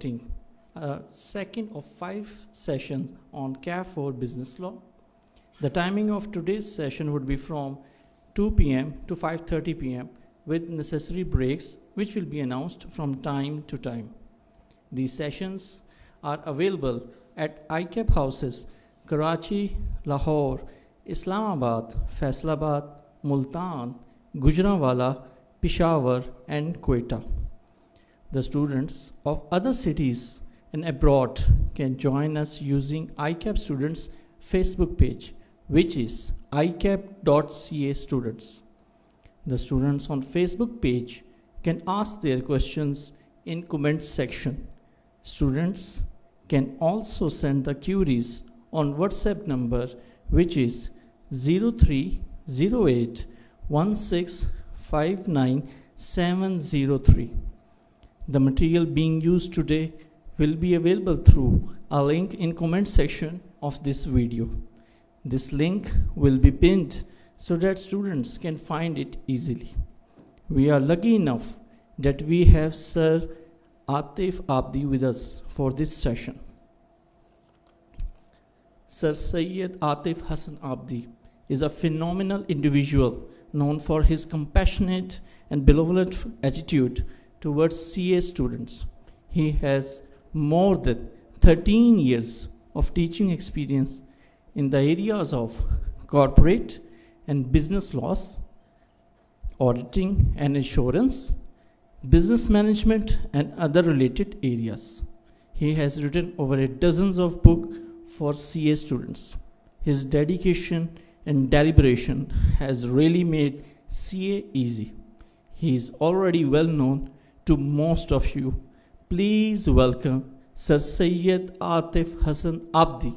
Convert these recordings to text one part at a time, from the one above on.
conducting a second of 5 sessions on CAF for Business Law. The timing of today's session would be from 2 p.m. to 5:30 p.m. with necessary breaks, which will be announced from time to time. These sessions are available at ICAP houses, Karachi, Lahore, Islamabad, Faisalabad, Multan, Gujranwala, Peshawar, and Quetta. The students of other cities and abroad can join us using ICAP Students' Facebook page, which is icap.ca students. The students on Facebook page can ask their questions in comments section. Students can also send the queries on WhatsApp number, which is 030816599703. The material being used today will be available through a link in comment section of this video. This link will be pinned so that students can find it easily. We are lucky enough that we have Sir Atif Abdi with us for this session. Sir Syed Atif Hassan Abdi is a phenomenal individual known for his compassionate and benevolent attitude towards CA students. He has more than 13 years of teaching experience in the areas of corporate and business laws, auditing and insurance, business management, and other related areas. He has written over a dozen of books for CA students. His dedication and deliberation has really made CA easy. He is already well known to most of you. Please welcome Sir Syed Atif Hassan Abdi.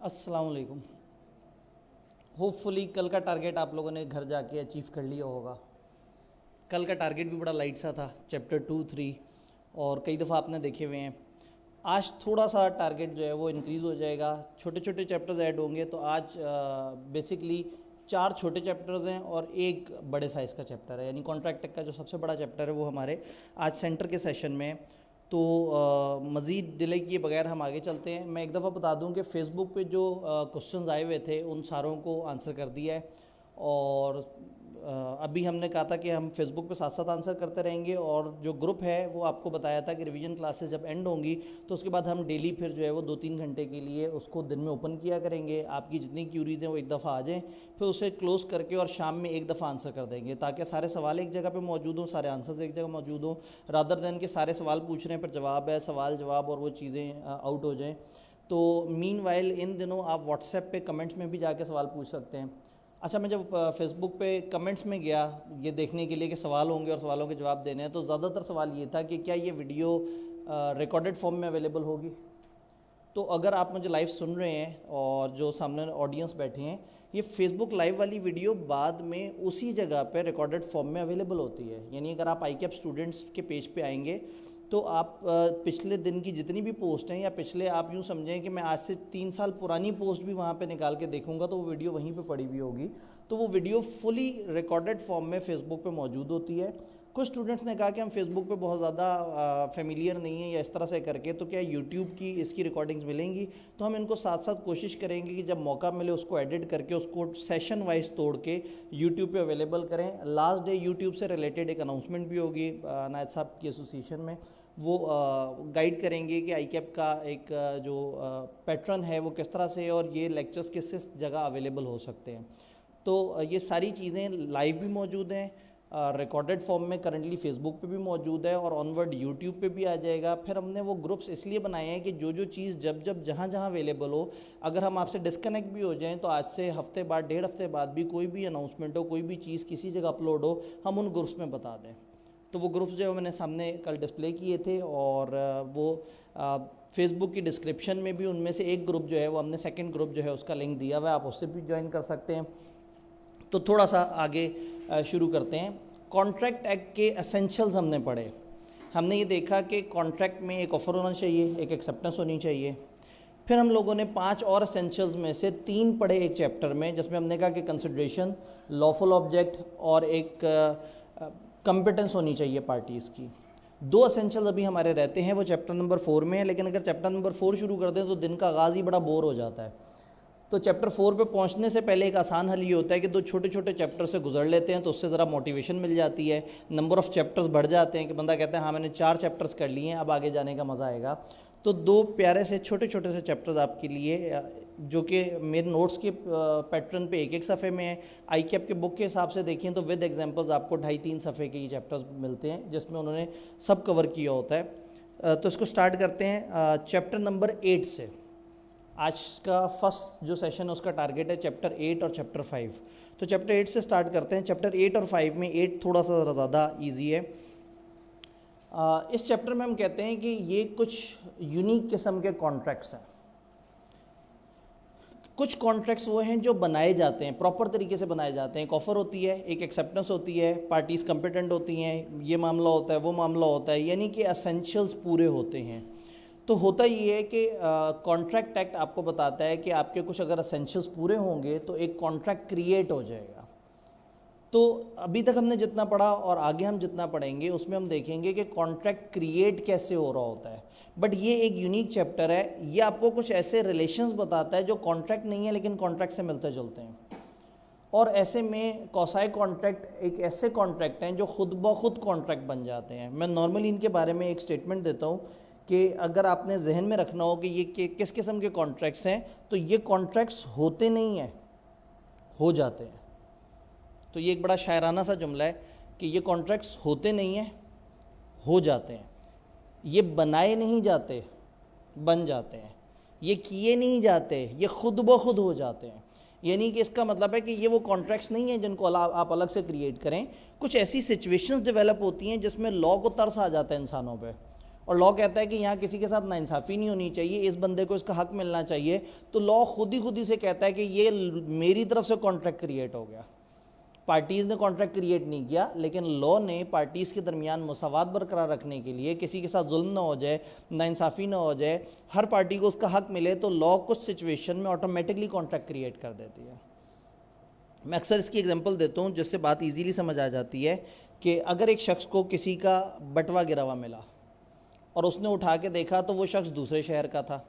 अस्सलाम वालेकुम। Hopefully कल का target आप लोगों ने घर जाके achieve कर लिया होगा। कल का टारगेट भी बड़ा लाइट सा था, चैप्टर 2, 3 और कई दफ़ा आपने देखे हुए हैं। आज थोड़ा सा टारगेट जो है वो इंक्रीज़ हो जाएगा, छोटे छोटे चैप्टर्स ऐड होंगे। तो आज बेसिकली 4 छोटे चैप्टर्स हैं और एक बड़े साइज़ का चैप्टर है, यानी कॉन्ट्रैक्ट टेक का जो सबसे बड़ा चैप्टर है वो हमारे आज सेंटर के सेशन में है। तो मज़ीद डिले किए बगैर हम आगे चलते हैं। मैं एक दफ़ा बता दूं कि फ़ेसबुक पे जो क्वेश्चंस आए हुए थे उन सारों को आंसर कर दिया है, और अभी हमने कहा था कि हम फेसबुक पे साथ साथ आंसर करते रहेंगे, और जो ग्रुप है वो आपको बताया था कि रिवीजन क्लासेस जब एंड होंगी तो उसके बाद हम डेली फिर जो है वो 2-3 घंटे के लिए उसको दिन में ओपन किया करेंगे। आपकी जितनी क्यूरीज हैं वो एक दफ़ा आ जाएँ, फिर उसे क्लोज़ करके और शाम में एक दफ़ा आंसर कर देंगे, ताकि सारे सवाल एक जगह पर मौजूद हों, सारे आंसर्स एक जगह मौजूद हों, रादर दैन के सारे सवाल पूछ रहे हैं पर जवाब है, सवाल जवाब और वो चीज़ें आउट हो जाएँ। तो मीन वाइल इन दिनों आप व्हाट्सएप पे कमेंट्स में भी जाके सवाल पूछ सकते हैं। अच्छा, मैं जब फेसबुक पे कमेंट्स में गया ये देखने के लिए कि सवाल होंगे और सवालों के जवाब देने हैं, तो ज़्यादातर सवाल ये था कि क्या ये वीडियो रिकॉर्डेड फॉर्म में अवेलेबल होगी। तो अगर आप मुझे लाइव सुन रहे हैं और जो सामने ऑडियंस बैठे हैं, ये फेसबुक लाइव वाली वीडियो बाद में उसी जगह पे रिकॉर्डेड फॉर्म में अवेलेबल होती है। यानी अगर आप ICAP स्टूडेंट्स के पेज पे आएंगे तो आप पिछले दिन की जितनी भी पोस्ट हैं, या पिछले आप यूँ समझें कि मैं आज से 3 साल पुरानी पोस्ट भी वहाँ पे निकाल के देखूँगा तो वो वीडियो वहीं पे पड़ी हुई होगी। तो वो वीडियो फुली रिकॉर्डेड फॉर्म में फेसबुक पे मौजूद होती है। कुछ स्टूडेंट्स ने कहा कि हम फेसबुक पे बहुत ज़्यादा फेमिलियर नहीं है या इस तरह से करके, तो क्या यूट्यूब की इसकी रिकॉर्डिंग्स मिलेंगी। तो हम इनको साथ साथ कोशिश करेंगे कि जब मौका मिले उसको एडिट करके उसको सेशन वाइज तोड़ के यूट्यूब पे अवेलेबल करें। लास्ट डे यूट्यूब से रिलेटेड एक अनाउंसमेंट भी होगी नायद साहब की एसोसिएशन में, वो गाइड करेंगे कि ICAP का एक जो पैटर्न है वो किस तरह से, और ये लेक्चर्स किस किस जगह अवेलेबल हो सकते हैं। तो ये सारी चीज़ें लाइव भी मौजूद हैं, रिकॉर्डेड फॉर्म में करंटली फेसबुक पे भी मौजूद है, और ऑनवर्ड यूट्यूब पे भी आ जाएगा। फिर हमने वो ग्रुप्स इसलिए बनाए हैं कि जो जो चीज़ जब जब जहाँ जहाँ अवेलेबल हो, अगर हम आपसे डिस्कनेक्ट भी हो जाएं तो आज से हफ्ते बाद 1.5 हफ्ते बाद भी कोई भी अनाउंसमेंट हो, कोई भी चीज़ किसी जगह अपलोड हो, हम उन ग्रुप्स में बता दें। तो वो ग्रुप्स जो मैंने सामने कल डिस्प्ले किए थे, और वो फेसबुक की डिस्क्रिप्शन में भी उनमें से एक ग्रुप जो है वो हमने सेकंड ग्रुप जो है उसका लिंक दिया हुआ है, आप उससे भी ज्वाइन कर सकते हैं। तो थोड़ा सा आगे शुरू करते हैं। कॉन्ट्रैक्ट एक्ट के एसेंशियल्स हमने पढ़े। हमने ये देखा कि कॉन्ट्रैक्ट में एक ऑफ़र होना चाहिए, एक एक्सेप्टेंस होनी चाहिए। फिर हम लोगों ने 5 और एसेंशियल्स में से 3 पढ़े एक चैप्टर में, जिसमें हमने कहा कि कंसिडरेशन, लॉफुल ऑब्जेक्ट और एक कंपिटेंस होनी चाहिए पार्टीज़ की। 2 एसेंशियल्स अभी हमारे रहते हैं, वो चैप्टर नंबर 4 में है, लेकिन अगर चैप्टर नंबर 4 शुरू कर दें तो दिन का आगाज़ ही बड़ा बोर हो जाता है। तो चैप्टर 4 पे पहुंचने से पहले एक आसान हल ये होता है कि 2 छोटे छोटे चैप्टर से गुजर लेते हैं, तो उससे ज़रा मोटिवेशन मिल जाती है, नंबर ऑफ़ चैप्टर्स बढ़ जाते हैं कि बंदा कहता है हाँ मैंने 4 चैप्टर्स कर लिए हैं, अब आगे जाने का मज़ा आएगा। तो 2 प्यारे से छोटे छोटे से चैप्टर्स आपके लिए, जो कि मेरे नोट्स के पैटर्न पे एक सफ़े में है। आई कैप के बुक के हिसाब से देखें तो विद एग्जांपल्स आपको 2.5-3 सफ़े के ये चैप्टर्स मिलते हैं, जिसमें उन्होंने सब कवर किया होता है। तो इसको स्टार्ट करते हैं चैप्टर नंबर 8 से। आज का फर्स्ट जो सेशन है उसका टारगेट है चैप्टर 8 और चैप्टर 5। तो चैप्टर 8 से स्टार्ट करते हैं। चैप्टर 8 और 5 में 8 थोड़ा सा ज़्यादा ईजी है। इस चैप्टर में हम कहते हैं कि ये कुछ यूनिक किस्म के कॉन्ट्रैक्ट्स हैं। कुछ कॉन्ट्रैक्ट्स वो हैं जो बनाए जाते हैं, प्रॉपर तरीके से बनाए जाते हैं। एक ऑफ़र होती है, एक एक्सेप्टेंस होती है, पार्टीज़ कंपिटेंट होती हैं, ये मामला होता है, वो मामला होता है, यानी कि एसेंशियल्स पूरे होते हैं। तो होता ये है कि कॉन्ट्रैक्ट एक्ट आपको बताता है कि आपके कुछ अगर एसेंशियल्स पूरे होंगे तो एक कॉन्ट्रैक्ट क्रिएट हो जाएगा। तो अभी तक हमने जितना पढ़ा और आगे हम जितना पढ़ेंगे उसमें हम देखेंगे कि कॉन्ट्रैक्ट क्रिएट कैसे हो रहा होता है। बट ये एक यूनिक चैप्टर है, ये आपको कुछ ऐसे रिलेशंस बताता है जो कॉन्ट्रैक्ट नहीं है लेकिन कॉन्ट्रैक्ट से मिलते जुलते हैं। और ऐसे में कॉसाई कॉन्ट्रैक्ट एक ऐसे कॉन्ट्रैक्ट हैं जो खुद ब खुद कॉन्ट्रैक्ट बन जाते हैं। मैं नॉर्मली इनके बारे में एक स्टेटमेंट देता हूँ कि अगर आपने जहन में रखना हो कि ये किस किस्म के कॉन्ट्रैक्ट्स हैं, तो ये कॉन्ट्रैक्ट्स होते नहीं हैं, हो जाते हैं। तो ये एक बड़ा शायराना सा जुमला है कि ये कॉन्ट्रैक्ट्स होते नहीं हैं, हो जाते हैं। ये बनाए नहीं जाते, बन जाते हैं। ये किए नहीं जाते, ये खुद ब खुद हो जाते हैं। यानी कि इसका मतलब है कि ये वो कॉन्ट्रैक्ट्स नहीं हैं जिनको आप अलग से क्रिएट करें। कुछ ऐसी सिचुएशंस डेवलप होती हैं जिसमें लॉ को तरस आ जाता है इंसानों पे, और लॉ कहता है कि यहाँ किसी के साथ नाइंसाफ़ी नहीं होनी चाहिए, इस बंदे को इसका हक मिलना चाहिए। तो लॉ खुद ही से कहता है कि ये मेरी तरफ से कॉन्ट्रैक्ट क्रिएट हो गया। पार्टीज़ ने कॉन्ट्रैक्ट क्रिएट नहीं किया, लेकिन लॉ ने पार्टीज़ के दरमियान मसावात बरकरार रखने के लिए, किसी के साथ जुल्म ना हो जाए, नाइंसाफ़ी ना हो जाए, हर पार्टी को उसका हक मिले, तो लॉ कुछ सिचुएशन में ऑटोमेटिकली कॉन्ट्रैक्ट क्रिएट कर देती है। मैं अक्सर इसकी एग्जांपल देता हूँ जिससे बात इजीली समझ आ जाती है कि अगर एक शख्स को किसी का बटवा गिरा हुआ मिला और उसने उठा के देखा तो वो शख्स दूसरे शहर का था।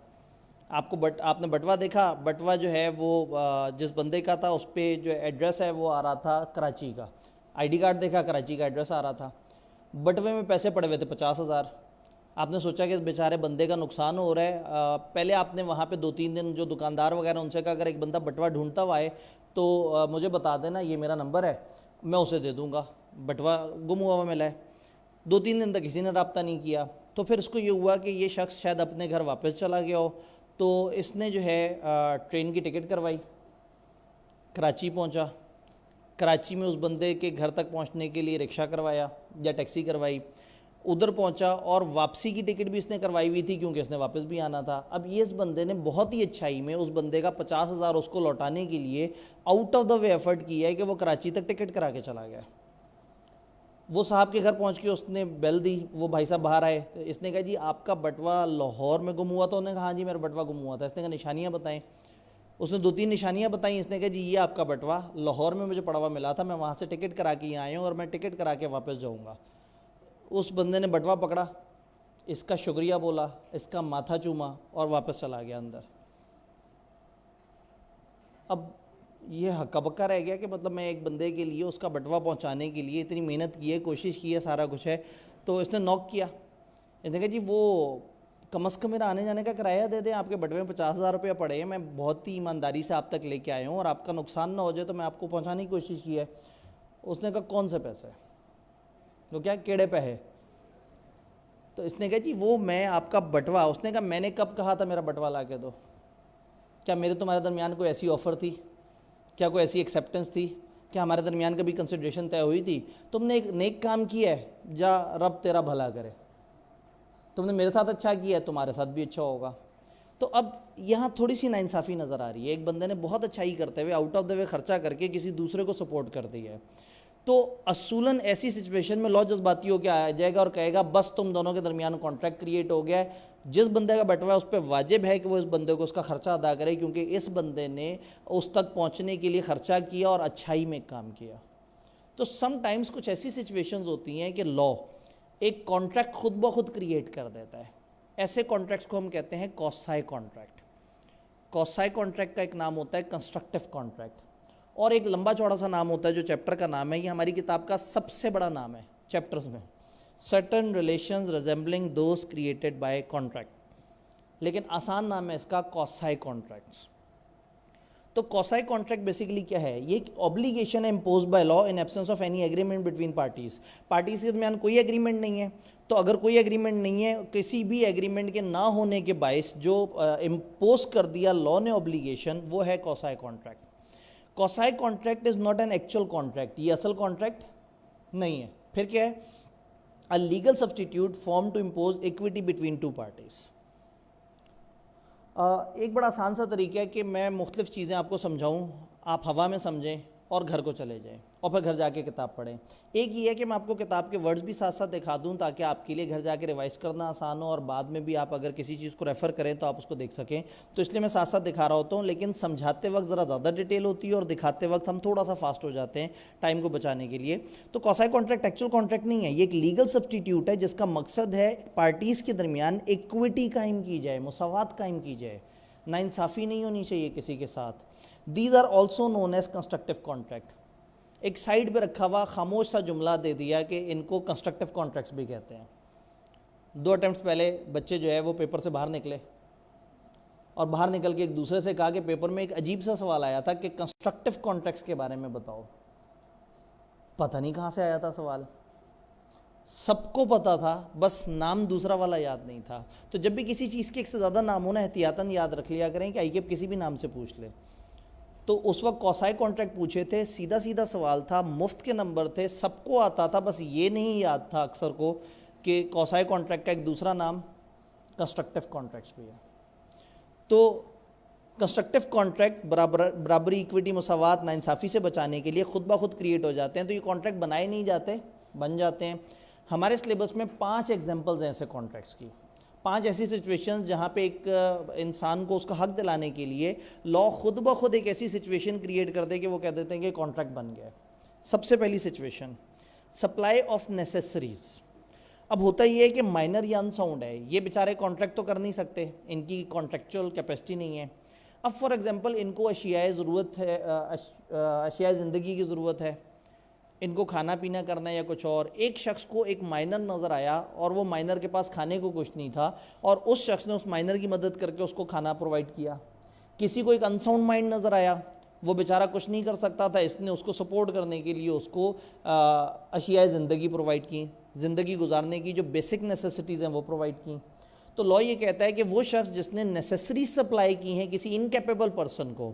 आपने बटवा देखा, बटवा जो है वो जिस बंदे का था उस पर जो एड्रेस है वो आ रहा था कराची का। आईडी कार्ड देखा, कराची का एड्रेस आ रहा था। बटवे में पैसे पड़े हुए थे 50,000। आपने सोचा कि इस बेचारे बंदे का नुकसान हो रहा है। पहले आपने वहाँ पे 2-3 दिन जो दुकानदार वगैरह उनसे कहा अगर एक बंदा बटवा ढूंढता हुआ है तो मुझे बता देना, ये मेरा नंबर है, मैं उसे दे दूँगा, बटवा गुम हुआ मिला है। 2-3 दिन तक किसी ने रब्ता नहीं किया। तो फिर उसको ये हुआ कि ये शख्स शायद अपने घर वापस चला गया हो, तो इसने जो है ट्रेन की टिकट करवाई, कराची पहुंचा। कराची में उस बंदे के घर तक पहुंचने के लिए रिक्शा करवाया या टैक्सी करवाई, उधर पहुंचा और वापसी की टिकट भी इसने करवाई हुई थी क्योंकि इसने वापस भी आना था। अब ये इस बंदे ने बहुत ही अच्छाई में उस बंदे का 50,000 उसको लौटाने के लिए out of the way effort किया है कि वो कराची तक टिकट करा के चला गया। वो साहब के घर पहुंच के उसने बेल दी, वो भाई साहब बाहर आए, तो इसने कहा जी आपका बटवा लाहौर में गुम हुआ था। उन्होंने कहा हाँ जी मेरा बटवा गुम हुआ था। इसने कहा निशानियाँ बताएं। उसने 2-3 निशानियाँ बताई। इसने कहा जी ये आपका बटवा लाहौर में मुझे पड़ा हुआ मिला था, मैं वहाँ से टिकट करा के यहाँ आया हूँ और मैं टिकट करा के वापस जाऊँगा। उस बंदे ने बटवा पकड़ा, इसका शुक्रिया बोला, इसका माथा चूमा और वापस चला गया अंदर। अब ये हक्का बक्का रह गया कि मतलब मैं एक बंदे के लिए उसका बटवा पहुंचाने के लिए इतनी मेहनत की है, कोशिश की है, सारा कुछ है। तो इसने नॉक किया। इसने कहा जी वो कम अज़ कम मेरा आने जाने का किराया दे दें, आपके बटवे में 50,000 रुपये पड़े हैं, मैं बहुत ही ईमानदारी से आप तक लेके आया हूँ और आपका नुकसान ना हो जाए तो मैं आपको पहुँचाने की कोशिश की है। उसने कहा कौन से पैसे? तो क्या केड़े पैसे? तो इसने कहा जी वो मैं आपका बटवा। उसने कहा मैंने कब कहा था मेरा बटवा ला के दो? क्या मेरे तुम्हारे दरमियान कोई ऐसी ऑफ़र थी? क्या कोई ऐसी एक्सेप्टेंस थी? क्या हमारे दरमियान कभी कंसिडरेशन तय हुई थी? तुमने एक नेक काम किया है, जा रब तेरा भला करे। तुमने मेरे साथ अच्छा किया है, तुम्हारे साथ भी अच्छा होगा। तो अब यहाँ थोड़ी सी नाइंसाफ़ी नज़र आ रही है। एक बंदे ने बहुत अच्छाई करते हुए आउट ऑफ द वे खर्चा करके किसी दूसरे को सपोर्ट कर दिया है, तो असूलन ऐसी सिचुएशन में लॉ जज्बाती होकर आ जाएगा और कहेगा बस तुम दोनों के दरमियान कॉन्ट्रैक्ट क्रिएट हो गया है, जिस बंदे का बटवा है उस पर वाजिब है कि वो इस बंदे को उसका खर्चा अदा करे, क्योंकि इस बंदे ने उस तक पहुंचने के लिए खर्चा किया और अच्छाई में काम किया। तो समटाइम्स कुछ ऐसी सिचुएशंस होती हैं कि लॉ एक कॉन्ट्रैक्ट खुद ब खुद क्रिएट कर देता है। ऐसे कॉन्ट्रैक्ट्स को हम कहते हैं कॉसाई कॉन्ट्रैक्ट। कॉसाई कॉन्ट्रैक्ट का एक नाम होता है कंस्ट्रक्टिव कॉन्ट्रैक्ट, और एक लंबा चौड़ा सा नाम होता है जो चैप्टर का नाम है, ये हमारी किताब का सबसे बड़ा नाम है चैप्टर्स में, certain relations resembling those created by contract, लेकिन आसान नाम है इसका कॉसाई कॉन्ट्रैक्ट्स। तो कॉसाई कॉन्ट्रैक्ट बेसिकली क्या है? ये एक ऑब्लिगेशन है imposed by law in absence of any agreement between parties. Parties के दरमियान कोई एग्रीमेंट नहीं है, तो अगर कोई एग्रीमेंट नहीं है, किसी भी एग्रीमेंट के ना होने के बायस जो इम्पोज कर दिया लॉ ने ऑब्लिगेशन, वो है quasi contract. Quasi contract is not an actual contract, ये असल कॉन्ट्रैक्ट नहीं है। फिर क्या है? A legal substitute form to impose equity between two parties. एक बड़ा आसान सा तरीका है कि मैं मुख्तलिफ चीज़ें आपको समझाऊं, आप हवा में समझें और घर को चले जाएं और फिर घर जाके किताब पढ़ें। एक ये है कि मैं आपको किताब के वर्ड्स भी साथ साथ दिखा दूं ताकि आपके लिए घर जाके रिवाइज करना आसान हो और बाद में भी आप अगर किसी चीज़ को रेफ़र करें तो आप उसको देख सकें। तो इसलिए मैं साथ साथ दिखा रहा होता हूँ, लेकिन समझाते वक्त ज़रा ज़्यादा डिटेल होती है और दिखाते वक्त हम थोड़ा सा फास्ट हो जाते हैं टाइम को बचाने के लिए। तो कॉसाई कॉन्ट्रैक्ट एक्चुअल कॉन्ट्रैक्ट नहीं है, ये एक लीगल सब्सटीट्यूट है जिसका मकसद है पार्टीज़ के दरमियान इक्विटी कायम की जाए, मुसावात कायम की जाए, नाइंसाफ़ी नहीं होनी चाहिए किसी के साथ। These are also known as constructive contract. एक साइड पे रखा हुआ खामोश सा जुमला दे दिया कि इनको कंस्ट्रक्टिव कॉन्ट्रैक्ट्स भी कहते हैं। 2 अटेम्प्ट्स पहले बच्चे जो है वो पेपर से बाहर निकले और बाहर निकल के एक दूसरे से कहा कि पेपर में एक अजीब सा सवाल आया था कि कंस्ट्रक्टिव कॉन्ट्रैक्ट्स के बारे में बताओ। पता नहीं कहाँ से आया था सवाल, सबको पता था, बस नाम दूसरा वाला याद नहीं था। तो जब भी किसी चीज़ के एक से ज़्यादा नाम हो ना, एहतियातन याद रख लिया करें कि आईकेप किसी भी नाम से पूछ ले। तो उस वक्त कॉसाई कॉन्ट्रैक्ट पूछे थे, सीधा सीधा सवाल था, मुफ्त के नंबर थे, सबको आता था, बस ये नहीं याद था अक्सर को कि कॉसाई कॉन्ट्रैक्ट का एक दूसरा नाम कंस्ट्रक्टिव कॉन्ट्रैक्ट्स भी है। तो कंस्ट्रक्टिव कॉन्ट्रैक्ट बराबरी, इक्विटी, मुसावात, नाइंसाफ़ी से बचाने के लिए खुद ब खुद क्रिएट हो जाते हैं। तो ये कॉन्ट्रैक्ट बनाए नहीं जाते, बन जाते हैं। हमारे सिलेबस में 5 एग्जांपल्स हैं ऐसे कॉन्ट्रैक्ट्स की, 5 ऐसी सिचुएशंस जहाँ पे एक इंसान को उसका हक दिलाने के लिए लॉ खुद ब खुद एक ऐसी सिचुएशन क्रिएट कर दे कि वो कह देते हैं कि कॉन्ट्रैक्ट बन गया है। सबसे पहली सिचुएशन, सप्लाई ऑफ नेसेसरीज। अब होता ये है कि माइनर या अनसाउंड है, ये बेचारे कॉन्ट्रैक्ट तो कर नहीं सकते, इनकी कॉन्ट्रैक्चुअल कैपेसिटी नहीं है। अब फॉर एग्जांपल इनको अशियाए ज़रूरत है, अशियाए ज़िंदगी की ज़रूरत है, इनको खाना पीना करना है या कुछ और। एक शख्स को एक माइनर नज़र आया और वो माइनर के पास खाने को कुछ नहीं था और उस शख्स ने उस माइनर की मदद करके उसको खाना प्रोवाइड किया। किसी को एक अनसाउंड माइंड नज़र आया, वो बेचारा कुछ नहीं कर सकता था, इसने उसको सपोर्ट करने के लिए उसको अशियाए ज़िंदगी प्रोवाइड की, ज़िंदगी गुजारने की जो बेसिक नेसेसिटीज़ हैं वो प्रोवाइड की। तो लॉ ये कहता है कि वो शख्स जिसने नेसेसरी सप्लाई की हैं किसी इनकैपेबल पर्सन को,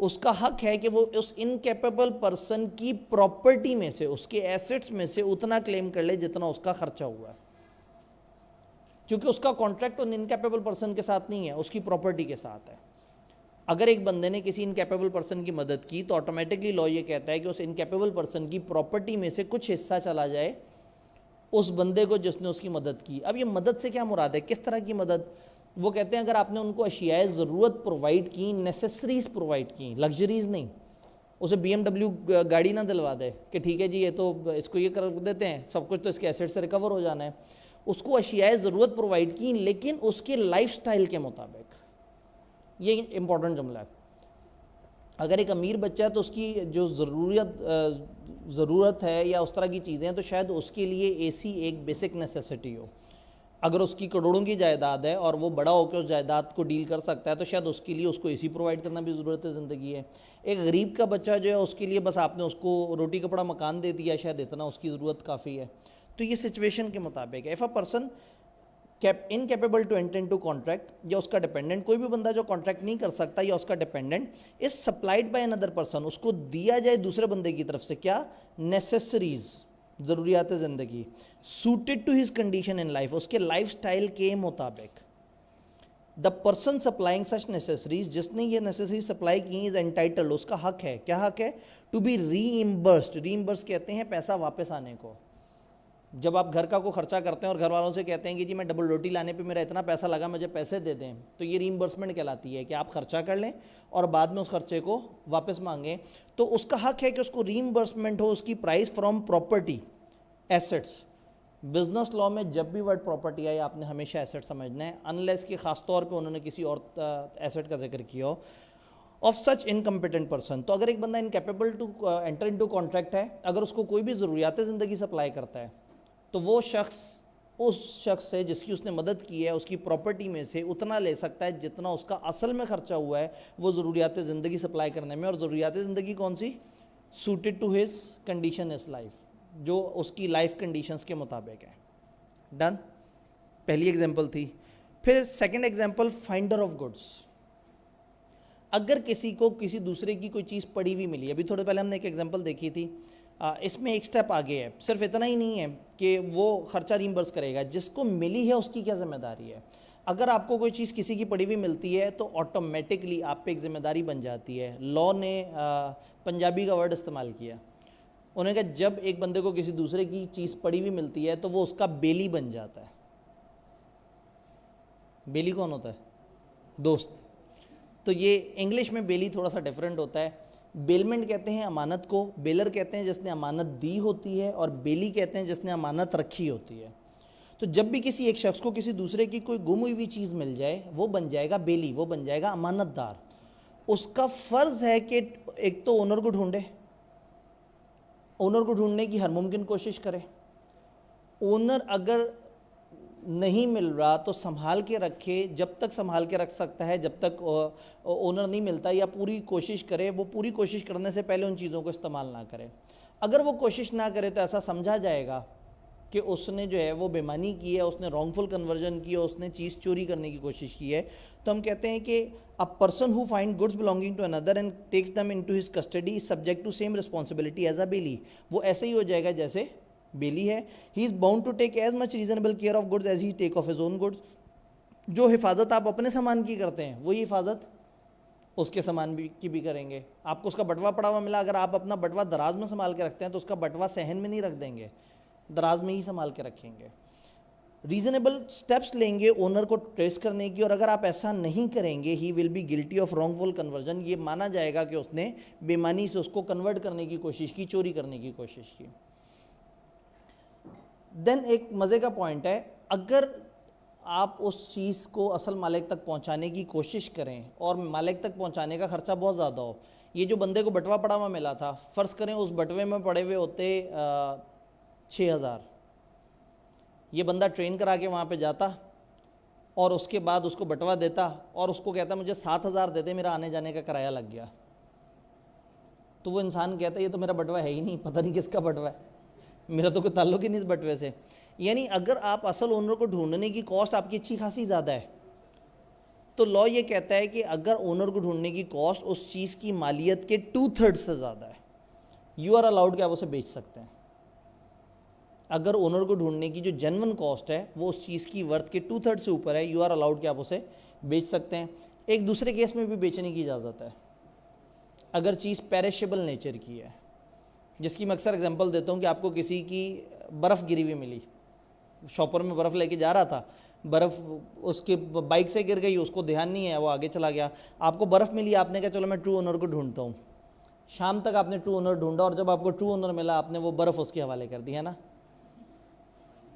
उसका हक है कि वो उस इनकैपेबल पर्सन की प्रॉपर्टी में से, उसके एसेट्स में से उतना क्लेम कर ले जितना उसका खर्चा हुआ है, क्योंकि उसका कॉन्ट्रैक्ट उन इनकैपेबल पर्सन के साथ नहीं है, उसकी प्रॉपर्टी के साथ है। अगर एक बंदे ने किसी इनकैपेबल पर्सन की मदद की तो ऑटोमेटिकली लॉ ये कहता है कि उस इनकैपेबल पर्सन की प्रॉपर्टी में से कुछ हिस्सा चला जाए उस बंदे को जिसने उसकी मदद की। अब ये मदद से क्या मुराद है, किस तरह की मदद? वो कहते हैं अगर आपने उनको अशियाए ज़रूरत प्रोवाइड की, नेसेसरीज प्रोवाइड की, लग्जरीज नहीं, उसे BMW गाड़ी ना दिलवा दे कि ठीक है जी ये तो इसको ये कर देते हैं, सब कुछ तो इसके एसेट से रिकवर हो जाना है। उसको अशियाए ज़रूरत प्रोवाइड की लेकिन उसके लाइफस्टाइल के मुताबिक। ये इंपॉर्टेंट जुमला है। अगर एक अमीर बच्चा है तो उसकी जो ज़रूरत है या उस तरह की चीज़ें हैं तो शायद उसके लिए AC एक बेसिक नेसेसिटी हो। अगर उसकी करोड़ों की जायदाद है और वो बड़ा होकर उस जायदाद को डील कर सकता है तो शायद उसके लिए उसको AC प्रोवाइड करना भी ज़रूरत है, ज़िंदगी है। एक गरीब का बच्चा जो है उसके लिए बस आपने उसको रोटी कपड़ा मकान दे दिया, शायद इतना उसकी ज़रूरत काफ़ी है। तो ये सिचुएशन के मुताबिक है। If a person incapable to enter into contract, या उसका डिपेंडेंट, कोई भी बंदा जो कॉन्ट्रैक्ट नहीं कर सकता या उसका dependent is supplied by another person, उसको दिया जाए दूसरे बंदे की तरफ से क्या, नेसेसरीज, ज़रूरियात ज़िंदगी, suited to his condition in life, उसके लाइफ स्टाइल के मुताबिक। The person supplying such necessaries, जिसने ये नेसेसरी सप्लाई की इज एंटाइटल्ड, उसका हक है, क्या हक है, टू बी रीइम्बर्स्ड। रीइम्बर्स कहते हैं पैसा वापस आने को। जब आप घर का को खर्चा करते हैं और घर वालों से कहते हैं कि जी मैं डबल रोटी लाने पे मेरा इतना पैसा लगा, मुझे पैसे दे दें, तो ये रीइम्बर्समेंट कहलाती है कि आप खर्चा कर लें और बाद में उस खर्चे को वापस मांगें। तो उसका हक है कि उसको रीइम्बर्समेंट हो उसकी price from property, assets. Business law में जब भी वर्ड प्रॉपर्टी आए आपने हमेशा एसेट समझना है, अनलेस कि खास तौर पे उन्होंने किसी और एसेट का जिक्र किया हो। ऑफ सच इनकम्पिटेंट पर्सन, तो अगर एक बंदा incapable to enter into contract है, अगर उसको कोई भी ज़रूरियात ज़िंदगी सप्लाई करता है, तो वो शख्स उस शख्स से जिसकी उसने मदद की है उसकी प्रॉपर्टी में से उतना ले सकता है जितना उसका असल में खर्चा हुआ है वो ज़रूरियात ज़िंदगी सप्लाई करने में। और ज़रूरियात ज़िंदगी कौन सी, suited to his condition is life, जो उसकी लाइफ कंडीशंस के मुताबिक है। डन, पहली एग्जांपल थी। फिर second example, finder of goods. अगर किसी को किसी दूसरे की कोई चीज़ पड़ी हुई मिली, अभी थोड़े पहले हमने एक एग्जांपल देखी थी, इसमें एक स्टेप आगे है। सिर्फ इतना ही नहीं है कि वो खर्चा रीइंबर्स करेगा, जिसको मिली है उसकी क्या जिम्मेदारी है। अगर आपको कोई चीज़ किसी की पड़ी हुई मिलती है तो ऑटोमेटिकली आप पे एक जिम्मेदारी बन जाती है। लॉ ने पंजाबी का वर्ड इस्तेमाल किया, उन्होंने कहा जब एक बंदे को किसी दूसरे की चीज़ पड़ी हुई मिलती है तो वो उसका बेली बन जाता है। बेली कौन होता है, दोस्त। तो ये इंग्लिश में बेली थोड़ा सा डिफरेंट होता है। बेलमेंट कहते हैं अमानत को, बेलर कहते हैं जिसने अमानत दी होती है, और बेली कहते हैं जिसने अमानत रखी होती है। तो जब भी किसी एक शख्स को किसी दूसरे की कोई गुम हुई चीज़ मिल जाए वो बन जाएगा बेली, वो बन जाएगा अमानतदार। उसका फ़र्ज़ है कि एक तो ओनर को ढूंढे, ओनर को ढूंढने की हर मुमकिन कोशिश करे। ओनर अगर नहीं मिल रहा तो संभाल के रखे, जब तक संभाल के रख सकता है, जब तक ओनर नहीं मिलता, या पूरी कोशिश करे। वो पूरी कोशिश करने से पहले उन चीज़ों को इस्तेमाल ना करे। अगर वो कोशिश ना करे तो ऐसा समझा जाएगा कि उसने जो है वो बेईमानी की है, उसने रॉन्गफुल कन्वर्जन की है, उसने चीज़ चोरी करने की कोशिश की है। तो हम कहते हैं कि a person who find goods belonging to another and takes them into his custody is subject to same responsibility as a bailee. वो ऐसे ही हो जाएगा जैसे बेली है। He is bound to take as much reasonable care of goods as he take of his own goods. जो हिफाजत आप अपने सामान की करते हैं वही हिफाजत उसके सामान की भी करेंगे। आपको उसका बटवा पड़ा हुआ मिला, अगर आप अपना बटवा दराज में संभाल के रखते हैं तो उसका बटवा सहन में नहीं रख देंगे, दराज में ही संभाल के रखेंगे। रीजनेबल स्टेप्स लेंगे ओनर को ट्रेस करने की, और अगर आप ऐसा नहीं करेंगे he will be guilty of wrongful conversion. ये माना जाएगा कि उसने बेईमानी से उसको कन्वर्ट करने की कोशिश की, चोरी करने की कोशिश की। देन एक मज़े का पॉइंट है, अगर आप उस चीज़ को असल मालिक तक पहुंचाने की कोशिश करें और मालिक तक पहुंचाने का खर्चा बहुत ज़्यादा हो। ये जो बंदे को बटवा पड़ा हुआ मिला था, फ़र्ज़ करें उस बटवे में पड़े हुए होते 6,000। ये बंदा ट्रेन करा के वहाँ पे जाता और उसके बाद उसको बटवा देता और उसको कहता मुझे 7,000 दे दे, मेरा आने जाने का किराया लग गया। तो वो इंसान कहता ये तो मेरा बटवा है ही नहीं, पता नहीं किसका बटवा है, मेरा तो कोई ताल्लुक ही नहीं इस बटवे से। यानी अगर आप असल ओनर को ढूंढने की कॉस्ट आपकी अच्छी खासी ज़्यादा है, तो लॉ ये कहता है कि अगर ओनर को ढूंढने की कॉस्ट उस चीज़ की मालियत के 2/3 से ज़्यादा है, यू आर अलाउड कि आप उसे बेच सकते हैं। अगर ओनर को ढूंढने की जो जेन्युइन कॉस्ट है वो उस चीज़ की वर्थ के 2/3 से ऊपर है, यू आर अलाउड कि आप उसे बेच सकते हैं। एक दूसरे केस में भी बेचने की इजाज़त है, अगर चीज़ पेरिशेबल नेचर की है, जिसकी मैं अक्सर एग्जांपल देता हूँ कि आपको किसी की बर्फ़ गिरी हुई मिली, शॉपर में बर्फ़ लेके जा रहा था, बर्फ़ उसके बाइक से गिर गई, उसको ध्यान नहीं है, वो आगे चला गया। आपको बर्फ़ मिली, आपने कहा चलो मैं ट्रू ओनर को ढूंढता हूँ। शाम तक आपने ट्रू ओनर ढूंढा और जब आपको ट्रू ओनर मिला आपने वो बर्फ़ उसके हवाले कर दी, है ना।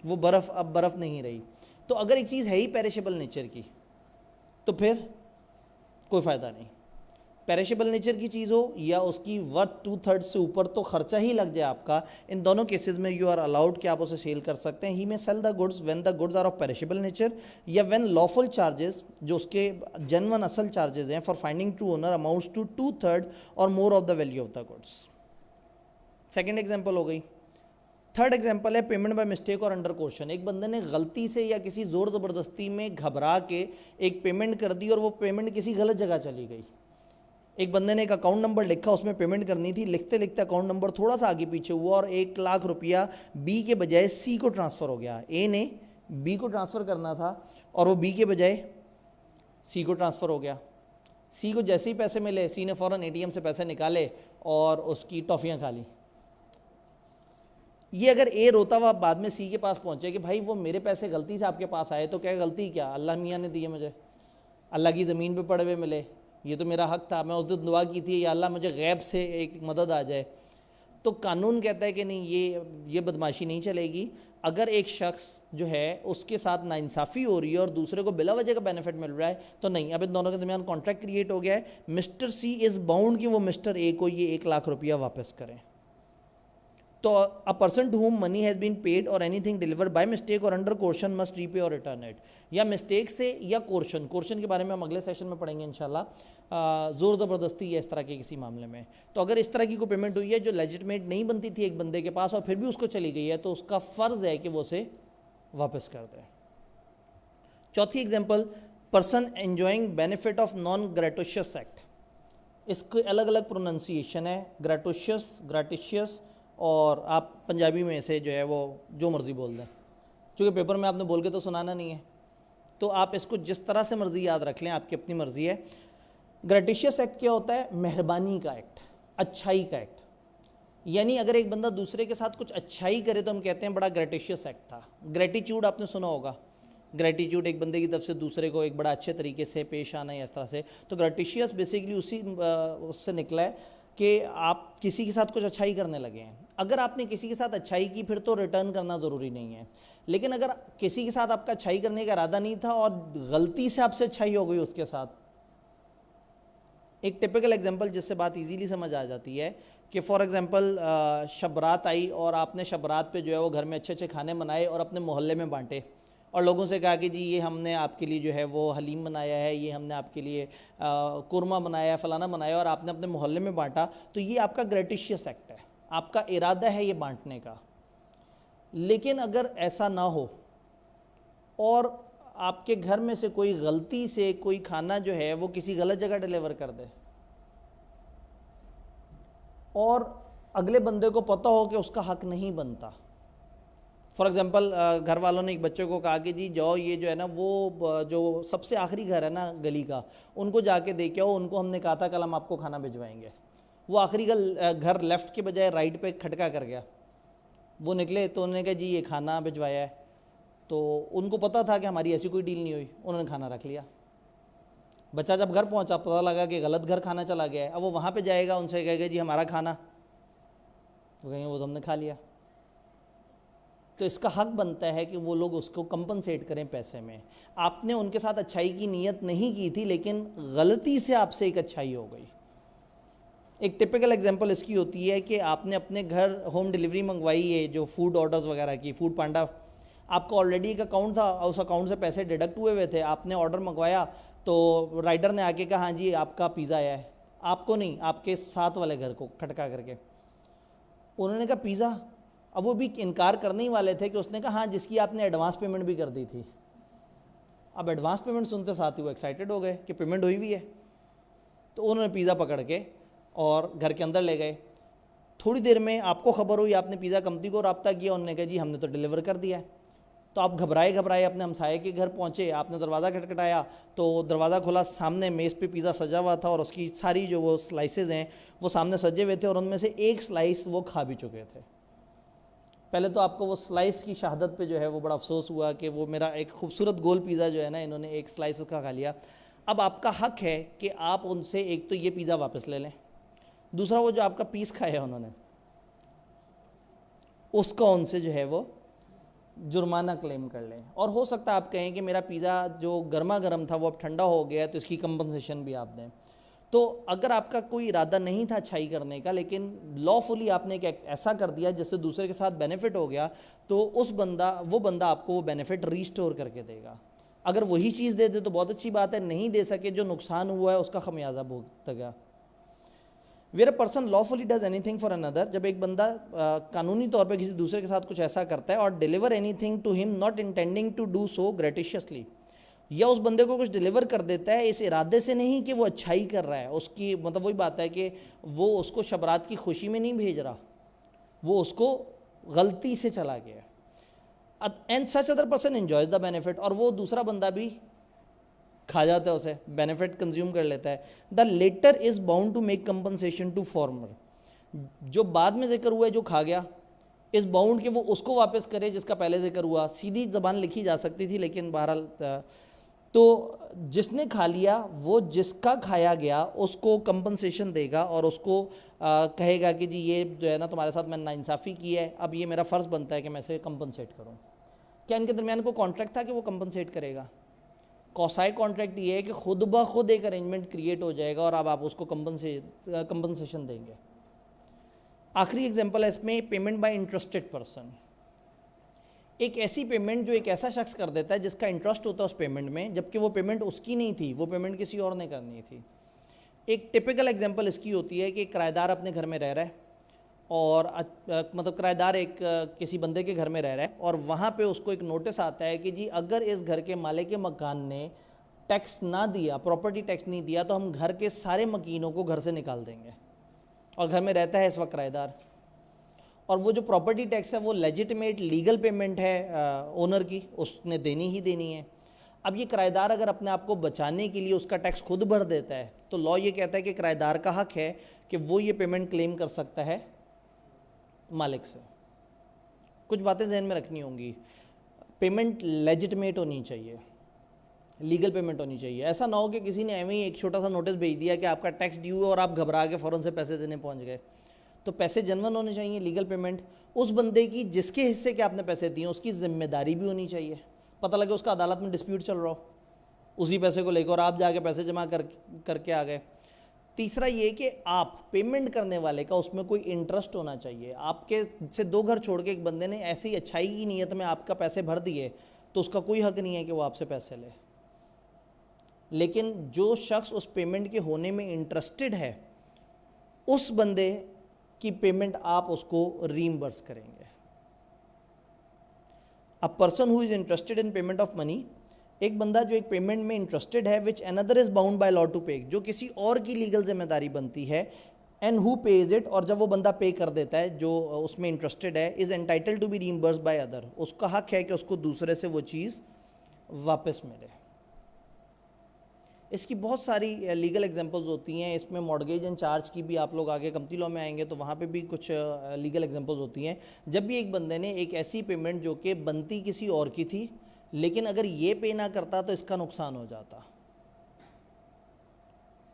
वो बर्फ़ अब बर्फ़ नहीं रही। तो अगर एक चीज़ है ही पेरिशेबल नेचर की तो फिर कोई फ़ायदा नहीं। पेरिशेबल नेचर की चीज़ हो या उसकी वर्थ 2/3 से ऊपर तो खर्चा ही लग जाए आपका, इन दोनों केसेस में यू आर अलाउड कि आप उसे सेल कर सकते हैं। ही में sell the goods when the goods are of perishable nature, या व्हेन लॉफुल चार्जेस, जो उसके जेन्युइन असल चार्जेस हैं for finding true owner, amounts to 2/3 or more of the value of the goods. Second example हो गई। Third example है payment by mistake or under coercion. एक बंदे ने गलती से या किसी ज़ोर ज़बरदस्ती में घबरा के एक पेमेंट कर दी और वो पेमेंट किसी गलत जगह चली गई। एक बंदे ने एक अकाउंट नंबर लिखा, उसमें पेमेंट करनी थी, लिखते लिखते अकाउंट नंबर थोड़ा सा आगे पीछे हुआ और 1 लाख रुपया बी के बजाय सी को ट्रांसफ़र हो गया। ए ने बी को ट्रांसफ़र करना था और वो बी के बजाय सी को ट्रांसफ़र हो गया। सी को जैसे ही पैसे मिले, सी ने फ़ौरन एटीएम से पैसे निकाले और उसकी टॉफ़ियाँ खा ली। ये अगर ए रोता हुआ बाद में सी के पास पहुंचे कि भाई वो मेरे पैसे गलती से आपके पास आए, तो क्या गलती क्या, अल्लाह मियाँ ने दिए मुझे, अल्लाह की ज़मीन पे पड़े हुए मिले, ये तो मेरा हक था, मैं उस दिन दुआ की थी या अल्लाह मुझे गैब से एक मदद आ जाए। तो कानून कहता है कि नहीं, ये बदमाशी नहीं चलेगी। अगर एक शख्स जो है उसके साथ नाइंसाफ़ी हो रही है और दूसरे को बिला वजह का बेनिफिट मिल रहा है, तो नहीं, अब इन दोनों के दरमियान कॉन्ट्रैक्ट क्रिएट हो गया है। मिस्टर सी इज़ बाउंड कि वो मिस्टर ए को ये 1 लाख रुपया वापस करें। तो a person to whom money has been paid or anything delivered by mistake or under coercion must repay or return it. या मिस्टेक से या कोर्शन के बारे में हम अगले सेशन में पढ़ेंगे इंशाल्लाह, ज़ोर ज़बरदस्ती या इस तरह के किसी मामले में। तो अगर इस तरह की कोई पेमेंट हुई है जो लेजिटिमेट नहीं बनती थी एक बंदे के पास और फिर भी उसको चली गई है, तो उसका फ़र्ज़ है कि वो उसे वापस कर दे। चौथी example, person enjoying benefit of non gratuitous act. इसके अलग अलग प्रोनाउंसिएशन है, ग्रेटोशियस, ग्रेटिशियस, और आप पंजाबी में से जो है वो जो मर्ज़ी बोल दें, क्योंकि पेपर में आपने बोल के तो सुनाना नहीं है, तो आप इसको जिस तरह से मर्ज़ी याद रख लें, आपकी अपनी मर्ज़ी है। ग्रेटिशियस एक्ट क्या होता है? मेहरबानी का एक्ट, अच्छाई का एक्ट। यानी अगर एक बंदा दूसरे के साथ कुछ अच्छाई करे तो हम कहते हैं बड़ा ग्रेटिशियस एक्ट था। ग्रेटिट्यूड आपने सुना होगा, ग्रेटिट्यूड एक बंदे की तरफ से दूसरे को एक बड़ा अच्छे तरीके से पेश आना है इस तरह से। तो ग्रेटिशियस बेसिकली उससे निकला है कि आप किसी के साथ कुछ अच्छाई करने लगे हैं। अगर आपने किसी के साथ अच्छाई की फिर तो रिटर्न करना ज़रूरी नहीं है, लेकिन अगर किसी के साथ आपका अच्छाई करने का इरादा नहीं था और गलती से आपसे अच्छाई हो गई उसके साथ, एक टिपिकल एग्जांपल जिससे बात इजीली समझ आ जाती है कि फॉर एग्जांपल शबरात आई और आपने शबरात पे जो है वो घर में अच्छे अच्छे खाने बनाए और अपने मोहल्ले में बांटे और लोगों से कहा कि जी ये हमने आपके लिए जो है वो हलीम बनाया है, ये हमने आपके लिए कुरमा बनाया है, फ़लाना बनाया, और आपने अपने मोहल्ले में बांटा, तो ये आपका ग्रेटिशियस एक्ट है, आपका इरादा है ये बांटने का। लेकिन अगर ऐसा ना हो और आपके घर में से कोई गलती से कोई खाना जो है वो किसी गलत जगह डिलीवर कर दे और अगले बंदे को पता हो कि उसका हक नहीं बनता, फॉर एग्जांपल घर वालों ने एक बच्चे को कहा कि जी जाओ ये जो है ना वो जो सबसे आखिरी घर है ना गली का, उनको जाके दे के आओ, उनको हमने कहा था कल हम आपको खाना भिजवाएंगे। वो आखिरी घर लेफ़्ट के बजाय राइट पे खटका कर गया। वो निकले तो उन्होंने कहा जी ये खाना भिजवाया है, तो उनको पता था कि हमारी ऐसी कोई डील नहीं हुई, उन्होंने खाना रख लिया। बच्चा जब घर पहुंचा पता लगा कि गलत घर खाना चला गया है। अब वो वहाँ पे जाएगा, उनसे कहेगा जी हमारा खाना, वो कहेंगे वो तो हमने खा लिया। तो इसका हक बनता है कि वो लोग उसको कंपनसेट करें पैसे में। आपने उनके साथ अच्छाई की नीयत नहीं की थी, लेकिन गलती से आपसे एक अच्छाई हो गई। एक टिपिकल एग्जांपल इसकी होती है कि आपने अपने घर होम डिलीवरी मंगवाई है, जो फूड ऑर्डर्स वगैरह की, फूड पांडा, आपका ऑलरेडी एक अकाउंट था, उस अकाउंट से पैसे डिडक्ट हुए थे, आपने ऑर्डर मंगवाया तो राइडर ने आके कहा हाँ जी आपका पिज़्ज़ा आया है, आपको नहीं, आपके साथ वाले घर को खटका करके। उन्होंने कहा पिज़्ज़ा, अब वो भी इनकार करने ही वाले थे कि उसने कहा हाँ जिसकी आपने एडवांस पेमेंट भी कर दी थी। अब एडवांस पेमेंट सुनते साथ ही वो एक्साइटेड हो गए कि पेमेंट हुई भी है, तो उन्होंने पिज़्ज़ा पकड़ के और घर के अंदर ले गए। थोड़ी देर में आपको खबर हुई, आपने पिज़्ज़ा कंपनी को रब्ता किया, उन्होंने कहा जी हमने तो डिलीवर कर दिया है। तो आप घबराए अपने हमसाये के घर पहुँचे, आपने दरवाज़ा खटखटाया तो दरवाज़ा खुला, सामने मेज़ पे पिज़्ज़ा सजा हुआ था और उसकी सारी जो वो स्लाइसेस हैं वो सामने सजे हुए थे और उनमें से एक स्लाइस वो खा भी चुके थे। पहले तो आपको वो स्लाइस की शहादत पे जो है वो बड़ा अफसोस हुआ कि वो मेरा एक खूबसूरत गोल पिज़्ज़ा जो है ना इन्होंने एक स्लाइस उसका खा लिया। अब आपका हक है कि आप उनसे एक तो ये पिज़्ज़ा वापस ले लें, दूसरा वो जो आपका पीस खाया उन्होंने उसका उनसे जो है वो जुर्माना क्लेम कर लें। और हो सकता है आप कहें कि मेरा पिज़्ज़ा जो गर्मा गर्म था वो अब ठंडा हो गया तो इसकी कंपनसेशन भी आप दें। तो अगर आपका कोई इरादा नहीं था अच्छाई करने का, लेकिन लॉफुली आपने एक ऐसा कर दिया जिससे दूसरे के साथ बेनिफिट हो गया, तो वो बंदा आपको वो बेनिफिट रीस्टोर करके देगा। अगर वही चीज़ दे दे तो बहुत अच्छी बात है, नहीं दे सके जो नुकसान हुआ है उसका खमियाजा भुगतेगा। Where a person lawfully does anything for another, जब एक बंदा कानूनी तौर पर किसी दूसरे के साथ कुछ ऐसा करता है और deliver anything to him not intending to do so gratuitously, या उस बंदे को कुछ डिलीवर कर देता है इस इरादे से नहीं कि वो अच्छाई कर रहा है, उसकी मतलब वही बात है कि वो उसको शबरात की खुशी में नहीं भेज रहा, वो उसको गलती से चला गया। And such other person enjoys the benefit, और वो दूसरा बंदा भी खा जाता है उसे, बेनिफिट कंज्यूम कर लेता है। The latter is bound to make compensation to former, जो बाद में जिक्र हुआ है जो खा गया, इस बाउंड के वो उसको वापस करे जिसका पहले जिक्र हुआ। सीधी जबान लिखी जा सकती थी लेकिन बहरहाल तो जिसने खा लिया वो जिसका खाया गया उसको कंपनसेशन देगा और उसको कहेगा कि जी ये जो है ना तुम्हारे साथ मैंने नाइंसाफ़ी की है, अब ये मेरा फ़र्ज़ बनता है कि मैं इसे कंपनसेट करूं। क्या इनके दरमियान को कॉन्ट्रैक्ट था कि वो कंपनसेट करेगा? कौसाई कॉन्ट्रैक्ट ये है कि खुद ब खुद एक अरेंजमेंट क्रिएट हो जाएगा और अब आप उसको कंपनसेशन देंगे। आखिरी एग्जांपल है इसमें पेमेंट बाय इंटरेस्टेड पर्सन। एक ऐसी पेमेंट जो एक ऐसा शख्स कर देता है जिसका इंटरेस्ट होता है उस पेमेंट में, जबकि वो पेमेंट उसकी नहीं थी, वो पेमेंट किसी और ने करनी थी। एक टिपिकल एग्जांपल इसकी होती है कि किराएदार अपने घर में रह रहा है और मतलब किराएदार एक किसी बंदे के घर में रह रहा है और वहाँ पे उसको एक नोटिस आता है कि जी अगर इस घर के मालिक के मकान ने टैक्स ना दिया, प्रॉपर्टी टैक्स नहीं दिया, तो हम घर के सारे मकीनों को घर से निकाल देंगे। और घर में रहता है इस वक्त किराएदार, और वो जो प्रॉपर्टी टैक्स है वो लेजिटिमेट लीगल पेमेंट है ओनर की, उसने देनी ही देनी है। अब ये किराएदार अगर अपने आप को बचाने के लिए उसका टैक्स खुद भर देता है तो लॉ ये कहता है कि किराएदार का हक है कि वो ये पेमेंट क्लेम कर सकता है मालिक से। कुछ बातें जहन में रखनी होंगी, पेमेंट लेजिटिमेट होनी चाहिए, लीगल पेमेंट होनी चाहिए। ऐसा ना हो कि किसी ने एवं ही एक छोटा सा नोटिस भेज दिया कि आपका टैक्स ड्यू है और आप घबरा के फ़ौरन से पैसे देने पहुंच गए। तो पैसे जेन्युइन होने चाहिए, लीगल पेमेंट। उस बंदे की जिसके हिस्से के आपने पैसे दिए उसकी जिम्मेदारी भी होनी चाहिए। पता लगे उसका अदालत में डिस्प्यूट चल रहा हो उसी पैसे को लेकर और आप जाके पैसे जमा करके आ गए। तीसरा ये कि आप पेमेंट करने वाले का उसमें कोई इंटरेस्ट होना चाहिए। आपके से 2 घर छोड़ के एक बंदे ने ऐसी अच्छाई की नीयत में आपका पैसे भर दिए तो उसका कोई हक नहीं है कि वो आपसे पैसे ले। लेकिन जो शख्स उस पेमेंट के होने में इंटरेस्टेड है उस बंदे की पेमेंट आप उसको रीइंबर्स करेंगे। A person who is interested in payment of money, एक बंदा जो एक पेमेंट में इंटरेस्टेड है which another is bound by law to pay, जो किसी और की लीगल जिम्मेदारी बनती है, एंड हु पेज इट, और जब वो बंदा पे कर देता है जो उसमें इंटरेस्टेड है, is entitled to be reimburse by other, उसका हक है कि उसको दूसरे से वो चीज़ वापस मिले। इसकी बहुत सारी लीगल एग्जांपल्स होती हैं। इसमें मॉर्गेज एंड चार्ज की भी, आप लोग आगे कंपनी लॉ में आएंगे तो वहाँ पे भी कुछ लीगल एग्जांपल्स होती हैं। जब भी एक बंदे ने एक ऐसी पेमेंट जो कि बनती किसी और की थी लेकिन अगर ये पे ना करता तो इसका नुकसान हो जाता,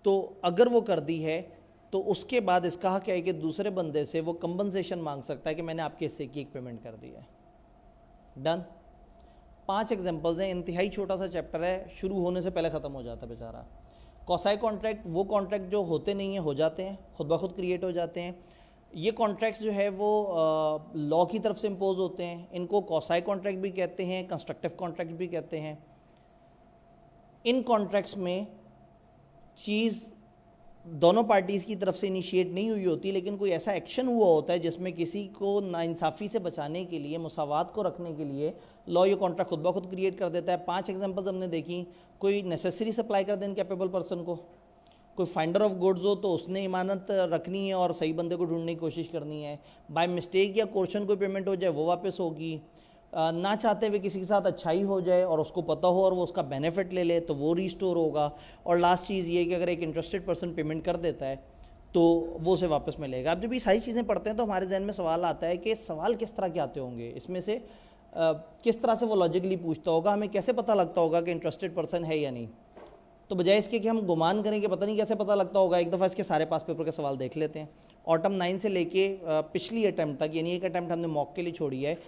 तो अगर वो कर दी है तो उसके बाद इसका हक है कि दूसरे बंदे से वो कंपनसेशन मांग सकता है कि मैंने आपके हिस्से की एक पेमेंट कर दी है। डन। 5 एग्जांपल्स हैं, इंतहाई छोटा सा चैप्टर है, शुरू होने से पहले ख़त्म हो जाता है बेचारा। कौसाई कॉन्ट्रैक्ट, वो कॉन्ट्रैक्ट जो होते नहीं हैं हो जाते हैं, खुद ब खुद क्रिएट हो जाते हैं। ये कॉन्ट्रैक्ट्स जो है वो लॉ की तरफ से इम्पोज होते हैं। इनको कौसाई कॉन्ट्रैक्ट भी कहते हैं, कंस्ट्रक्टिव कॉन्ट्रैक्ट भी कहते हैं। इन कॉन्ट्रैक्ट्स में चीज़ दोनों पार्टीज़ की तरफ से इनिशिएट नहीं हुई होती, लेकिन कोई ऐसा एक्शन हुआ होता है जिसमें किसी को नाइंसाफ़ी से बचाने के लिए, मुसावात को रखने के लिए लॉ ये कॉन्ट्रैक्ट खुद ब खुद क्रिएट कर देता है। 5 एग्जांपल्स हमने देखी। कोई नेसेसरी सप्लाई कर दें इनकैपेबल पर्सन को, कोई फाइंडर ऑफ गुड्स हो तो उसने इमानत रखनी है और सही बंदे को ढूंढने की कोशिश करनी है। बाय मिस्टेक या कोर्शन कोई पेमेंट हो जाए वो वापस होगी। ना चाहते हुए किसी के साथ अच्छाई हो जाए और उसको पता हो और वो उसका बेनिफिट ले ले तो वो रिस्टोर होगा। और लास्ट चीज़ ये कि अगर एक इंटरेस्टेड पर्सन पेमेंट कर देता है तो वो उसे वापस मिलेगा। अब जब ये सारी चीज़ें पढ़ते हैं तो हमारे जहन में सवाल आता है कि सवाल किस तरह के आते होंगे, इसमें से किस तरह से वो लॉजिकली पूछता होगा, हमें कैसे पता लगता होगा कि इंटरेस्टेड पर्सन है या नहीं। तो बजाय इसके कि हम गुमान करें कि पता नहीं कैसे पता लगता होगा, एक दफ़ा इसके सारे पास पेपर के सवाल देख लेते हैं। ऑटम 9 से लेके पिछली अटैम्प्ट तक, यानी एक अटैम्प्ट हमने मॉक के लिए छोड़ी है,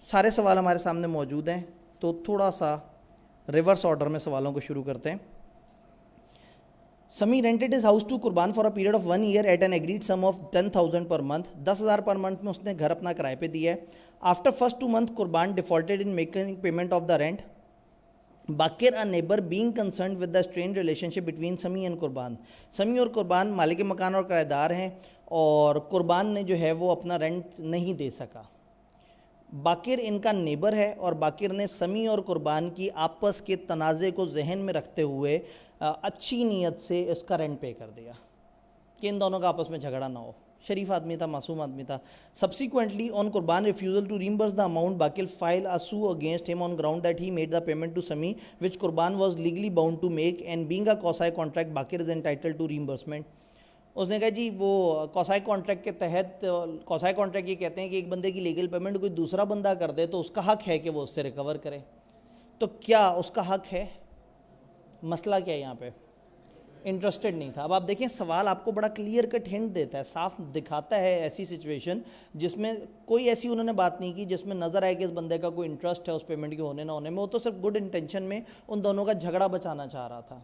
सारे सवाल हमारे सामने मौजूद हैं। तो थोड़ा सा रिवर्स ऑर्डर में सवालों को शुरू करते हैं। Sami rented is house to Qurban for a period of 1 year at an agreed sum of 10,000 per month. 10,000 per month में उसने घर अपना किराए पे दिया है। आफ्टर फर्स्ट 2 मंथ कुर्बान defaulted in making payment of the rent. Baqir a neighbour being concern with the strained relationship between समी एंड कुर्बान। समी और कुर्बान मालिक मकान और किराएदार हैं और कुर्बान ने जो है वो अपना रेंट नहीं दे सका। बाकिर इनका नेबर है और बाकिर ने समी और कुर्बान की आपस के तनाज़े को जहन में रखते हुए अच्छी नीयत से इसका रेंट पे कर दिया कि इन दोनों का आपस में झगड़ा ना हो। शरीफ आदमी था, मासूम आदमी था। Subsequently on Qurban refusal to reimburse the amount, Baqir file a sue against him on ground that he made the payment to Sami which Qurban was legally bound to make and being a quasi contract Baqir is entitled to reimbursement. उसने कहा जी वो कॉसाई contract के तहत, कॉसाई contract ये कहते हैं कि एक बंदे की लीगल पेमेंट कोई दूसरा बंदा कर दे तो उसका हक है कि वो उससे रिकवर करे। तो क्या उसका हक है? मसला क्या है यहाँ पे? इंटरेस्टेड नहीं था। अब आप देखें सवाल आपको बड़ा क्लियर कट हिंट देता है, साफ दिखाता है ऐसी सिचुएशन जिसमें कोई ऐसी उन्होंने बात नहीं की जिसमें नज़र आए कि इस बंदे का कोई इंटरेस्ट है उस पेमेंट के होने ना होने में। वो तो सिर्फ गुड इंटेंशन में उन दोनों का झगड़ा बचाना चाह रहा था।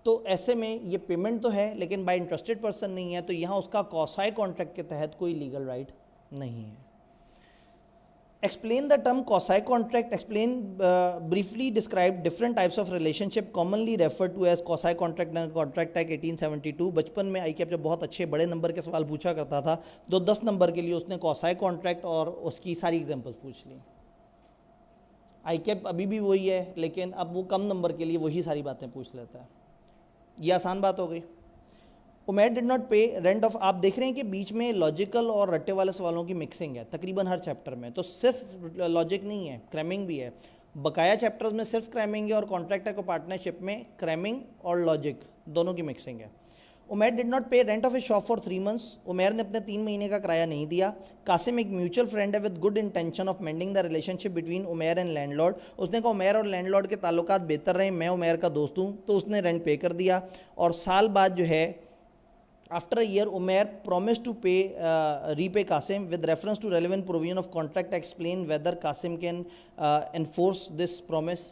तो ऐसे में ये पेमेंट तो है लेकिन बाय इंटरेस्टेड पर्सन नहीं है, तो यहाँ उसका कॉसाई कॉन्ट्रैक्ट के तहत कोई लीगल राइट नहीं है। Explain the term quasi contract. Explain briefly describe different types of relationship commonly referred to as quasi contract and contract act 1872। बचपन में ICAP जब बहुत अच्छे बड़े नंबर के सवाल पूछा करता था तो 10 नंबर के लिए उसने quasi contract और उसकी सारी एग्जांपल्स पूछ ली। ICAP अभी भी वही है लेकिन अब वो कम नंबर के लिए वही सारी बातें पूछ लेता है। ये आसान बात हो गई। उमैर डिड नॉट पे रेंट ऑफ, आप देख रहे हैं कि बीच में लॉजिकल और रट्टे वाले सवालों की मिक्सिंग है तकरीबन हर चैप्टर में। तो सिर्फ लॉजिक नहीं है, क्रैमिंग भी है। बकाया चैप्टर्स में सिर्फ क्रैमिंग है और कॉन्ट्रैक्ट को पार्टनरशिप में क्रैमिंग और लॉजिक दोनों की मिक्सिंग है। उमैर डिड नॉट पे rent of A shop for 3 months। Umair ने अपने 3 महीने का किराया नहीं दिया। कासिम एक म्यूचुअल फ्रेंड है with good intention of mending the relationship between Umair and landlord. उसने कहा उमैर और लैंडलॉर्ड के ताल्लुकात बेहतर रहे, मैं उमैर का दोस्त हूँ, तो उसने रेंट पे कर दिया। और साल बाद जो है after a year Umair promised to pay repay Qasim with reference to relevant provision of contract explain whether Qasim can enforce this promise।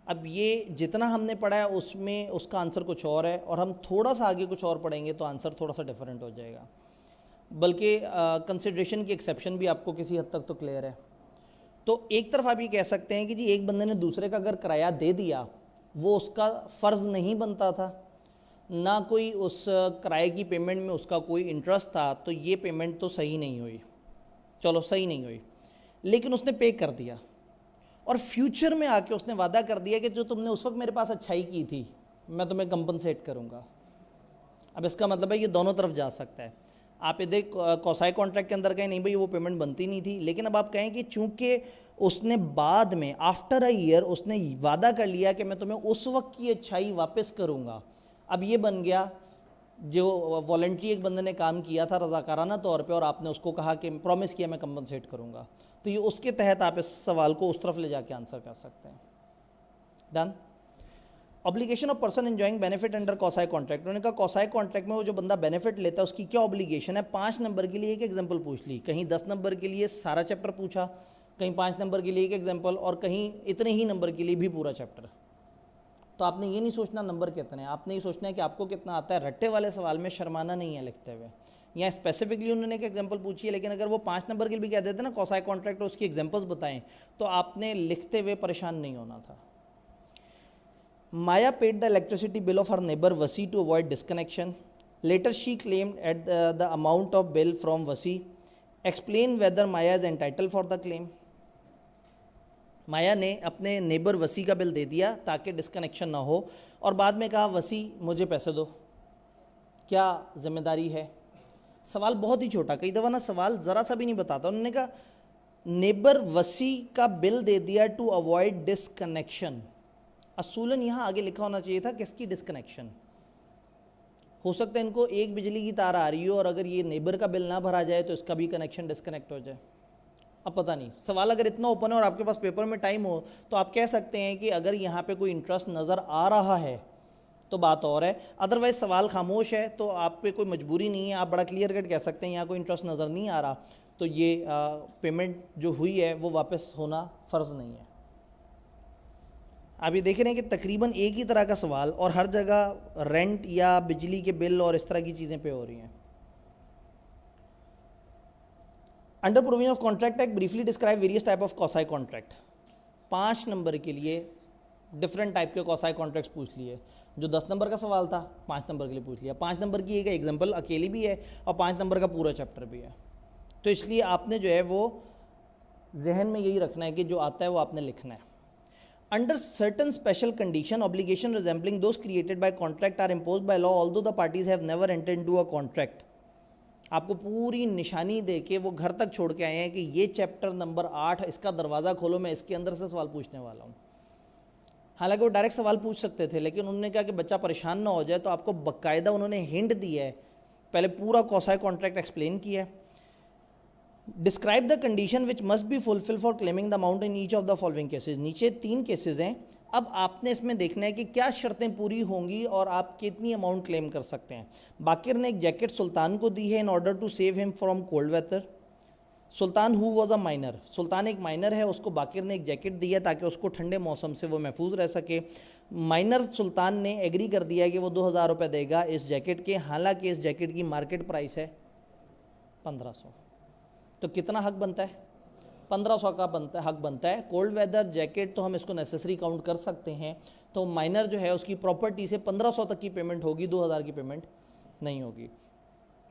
अब ये जितना हमने पढ़ा है उसमें उसका आंसर कुछ और है और हम थोड़ा सा आगे कुछ और पढ़ेंगे तो आंसर थोड़ा सा डिफरेंट हो जाएगा। बल्कि कंसिडरेशन की एक्सेप्शन भी आपको किसी हद तक तो क्लियर है। तो एक तरफ आप ये कह सकते हैं कि जी एक बंदे ने दूसरे का अगर किराया दे दिया वो उसका फ़र्ज़ नहीं बनता था, ना कोई उस किराए की पेमेंट में उसका कोई इंटरेस्ट था, तो ये पेमेंट तो सही नहीं हुई। चलो सही नहीं हुई लेकिन उसने पे कर दिया और फ्यूचर में आके उसने वादा कर दिया कि जो तुमने उस वक्त मेरे पास अच्छाई की थी मैं तुम्हें कंपनसेट करूँगा। अब इसका मतलब है ये दोनों तरफ जा सकता है। आप ये देख कॉसाई कॉन्ट्रैक्ट के अंदर कहें नहीं भाई वो पेमेंट बनती नहीं थी, लेकिन अब आप कहें कि चूंकि उसने बाद में आफ्टर अ ईयर उसने वादा कर लिया कि मैं तुम्हें उस वक्त की अच्छाई वापस करूँगा। अब ये बन गया जो वॉलंटरी एक बंदे ने काम किया था रज़ाकाराना तौर पे और आपने उसको कहा कि प्रॉमिस किया मैं कंपनसेट करूँगा, तो ये उसके तहत आप इस सवाल को उस तरफ ले जाके आंसर कर सकते हैं। Done. Obligation of person enjoying benefit under quasi contract. उन्होंने कहा कॉसाई कॉन्ट्रैक्ट में वो जो बंदा बेनिफिट लेता है उसकी क्या ऑब्लिगेशन है। 5 नंबर के लिए एक एग्जाम्पल पूछ ली, कहीं 10 नंबर के लिए सारा चैप्टर पूछा, कहीं 5 नंबर के लिए एक एग्जाम्पल और कहीं इतने ही नंबर के लिए भी पूरा चैप्टर। तो आपने ये नहीं सोचना नंबर कितने हैं, आपने ये सोचना है कि आपको कितना आता है। रट्टे वाले सवाल में शर्माना नहीं है लिखते हुए। यहाँ स्पेसिफिकली उन्होंने एक एग्जांपल पूछी है, लेकिन अगर वो 5 नंबर के लिए भी कह देते ना कॉसाई कॉन्ट्रैक्ट और उसकी एग्जांपल्स बताएं तो आपने लिखते हुए परेशान नहीं होना था। Maya paid the electricity bill of her neighbour Wasi to avoid disconnection. Later she claimed at the amount of bill from Wasi. Explain whether Maya is entitle for the claim. Maya ने अपने नेबर वसी का बिल दे दिया ताकि डिस्कनेक्शन ना हो और बाद में कहा वसी मुझे पैसे दो, क्या जिम्मेदारी है। सवाल बहुत ही छोटा, कई दफ़ा ना सवाल ज़रा सा भी नहीं बताता। उन्होंने कहा नेबर वसी का बिल दे दिया टू अवॉइड डिस्कनेक्शन। असूलन यहाँ आगे लिखा होना चाहिए था किसकी डिस्कनेक्शन। हो सकता है इनको एक बिजली की तार आ रही हो और अगर ये नेबर का बिल ना भरा जाए तो इसका भी कनेक्शन डिस्कनेक्ट हो जाए। अब पता नहीं, सवाल अगर इतना ओपन है और आपके पास पेपर में टाइम हो तो आप कह सकते हैं कि अगर यहाँ पे कोई इंटरेस्ट नज़र आ रहा है तो बात और है, अदरवाइज सवाल खामोश है तो आप पे कोई मजबूरी नहीं है, आप बड़ा क्लियर कट कह सकते हैं यहाँ कोई इंटरेस्ट नज़र नहीं आ रहा तो ये पेमेंट जो हुई है वो वापस होना फ़र्ज़ नहीं है। आप ये देख रहे हैं कि तकरीबन एक ही तरह का सवाल और हर जगह रेंट या बिजली के बिल और इस तरह की चीज़ें पे हो रही हैं। Under provision of contract act briefly describe various type of quasi contract. 5 number के लिए डिफरेंट टाइप के कॉसाई कॉन्ट्रैक्ट्स पूछ लिए। जो 10 नंबर का सवाल था 5 नंबर के लिए पूछ लिया। 5 नंबर की एक एग्जांपल अकेली भी है और 5 नंबर का पूरा चैप्टर भी है। तो इसलिए आपने जो है वो जहन में यही रखना है कि जो आता है वो आपने लिखना है। Under certain special condition obligation resembling those created by contract are imposed by law although the parties have never entered into a contract. आपको पूरी निशानी दे के वो घर तक छोड़ के आए हैं कि ये चैप्टर नंबर 8 इसका दरवाज़ा खोलो, मैं इसके अंदर से सवाल पूछने वाला हूँ। हालांकि वो डायरेक्ट सवाल पूछ सकते थे, लेकिन उन्होंने कहा कि बच्चा परेशान ना हो जाए, तो आपको बाकायदा उन्होंने हिंट दिया है, पहले पूरा कौसाई कॉन्ट्रैक्ट एक्सप्लेन किया है। Describe the condition which must be fulfil for claiming the amount in each of the following cases. नीचे 3 केसेज हैं, अब आपने इसमें देखना है कि क्या शर्तें पूरी होंगी और आप कितनी अमाउंट क्लेम कर सकते हैं। बाकिर ने एक जैकेट सुल्तान को दी है in order to save him from cold weather. Sultan who was a minor, Sultan एक माइनर है, उसको बाकिर ने एक जैकेट दी है ताकि उसको ठंडे मौसम से वो महफूज रह सके। माइनर सुल्तान ने एग्री कर दिया कि वो 2000 रुपये देगा इस जैकेट के, हालांकि इस जैकेट की मार्केट प्राइस है 1500। तो कितना हक बनता है? 1500 का हक बनता है। कोल्ड वेदर जैकेट तो हम इसको नेसेसरी काउंट कर सकते हैं, तो माइनर जो है उसकी प्रॉपर्टी से 1500 तक की पेमेंट होगी, 2000 की पेमेंट नहीं होगी।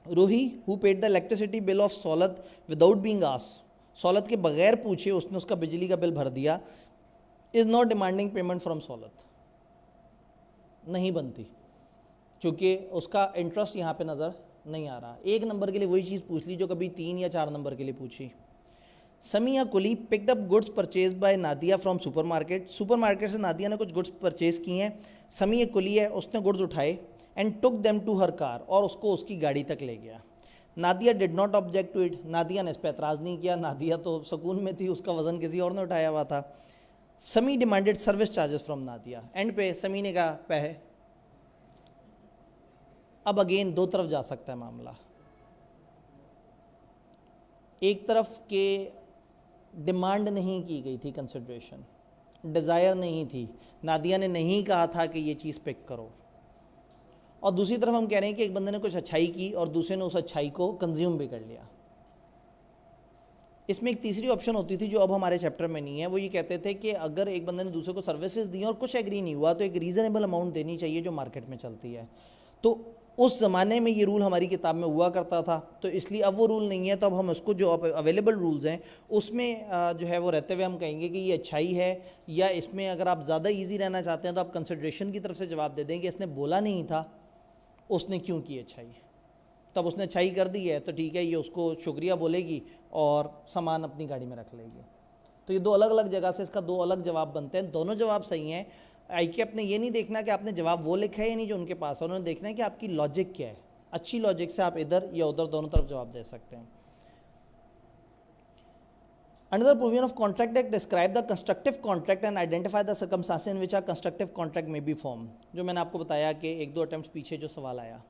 Roohi who paid the electricity bill of Saulat without being asked, Saulat के बगैर पूछे उसने उसका बिजली का बिल भर दिया, is not demanding payment from Saulat, नहीं बनती, क्योंकि उसका इंटरेस्ट यहाँ पे नज़र नहीं आ रहा। 1 नंबर के लिए वही चीज़ पूछ ली जो कभी 3 या 4 नंबर के लिए पूछी। Samiya coolie picked up goods purchase by Nadia from supermarket, supermarket से नादिया ने कुछ गुड्स परचेज किए हैं। समिया कुली है, उसने गुड्स उठाए and took them to her car, और उसको उसकी गाड़ी तक ले गया। Nadia did not object to it, Nadia ने इस पर एतराज़ नहीं किया, नादिया तो सुकून में थी, उसका वजन किसी और ने उठाया हुआ था। समी demanded service charges from Nadia, and पे समी ने कहा पैसे। अब अगेन 2 तरफ जा सकता है मामला। एक तरफ के डिमांड नहीं की गई थी, कंसिडरेशन, डिज़ायर नहीं थी, नादिया ने नहीं कहा था कि ये चीज़ पिक करो, और दूसरी तरफ हम कह रहे हैं कि एक बंदे ने कुछ अच्छाई की और दूसरे ने उस अच्छाई को कंज्यूम भी कर लिया। इसमें एक तीसरी ऑप्शन होती थी जो अब हमारे चैप्टर में नहीं है, वो ये कहते थे कि अगर एक बंदे ने दूसरे को सर्विसेज दी और कुछ एग्री नहीं हुआ तो एक रीज़नेबल अमाउंट देनी चाहिए जो मार्केट में चलती है। तो उस ज़माने में ये रूल हमारी किताब में हुआ करता था, तो इसलिए अब वो रूल नहीं है, तो अब हम उसको जो अवेलेबल रूल्स हैं उसमें जो है वो रहते हुए हम कहेंगे कि ये अच्छाई है, या इसमें अगर आप ज़्यादा ईजी रहना चाहते हैं तो आप कंसिडरेशन की तरफ से जवाब दे दें कि इसने बोला नहीं था, उसने क्यों की अच्छाई, तब उसने अच्छाई कर दी है तो ठीक है, ये उसको शुक्रिया बोलेगी और सामान अपनी गाड़ी में रख लेगी। तो ये 2 अलग अलग जगह से इसका 2 अलग जवाब बनते हैं, दोनों जवाब सही हैं। IKEP ने ये नहीं देखना कि आपने जवाब वो लिखा है या नहीं जो उनके पास है, उन्होंने देखना है कि आपकी लॉजिक क्या है। अच्छी लॉजिक से आप इधर या उधर दोनों तरफ जवाब दे सकते हैं। Another provision of Contract Act describe the constructive contract and identify the circumstances in which a constructive contract may be formed। जो मैंने आपको बताया कि 1-2 अटेम्प्ट पीछे जो सवाल आया,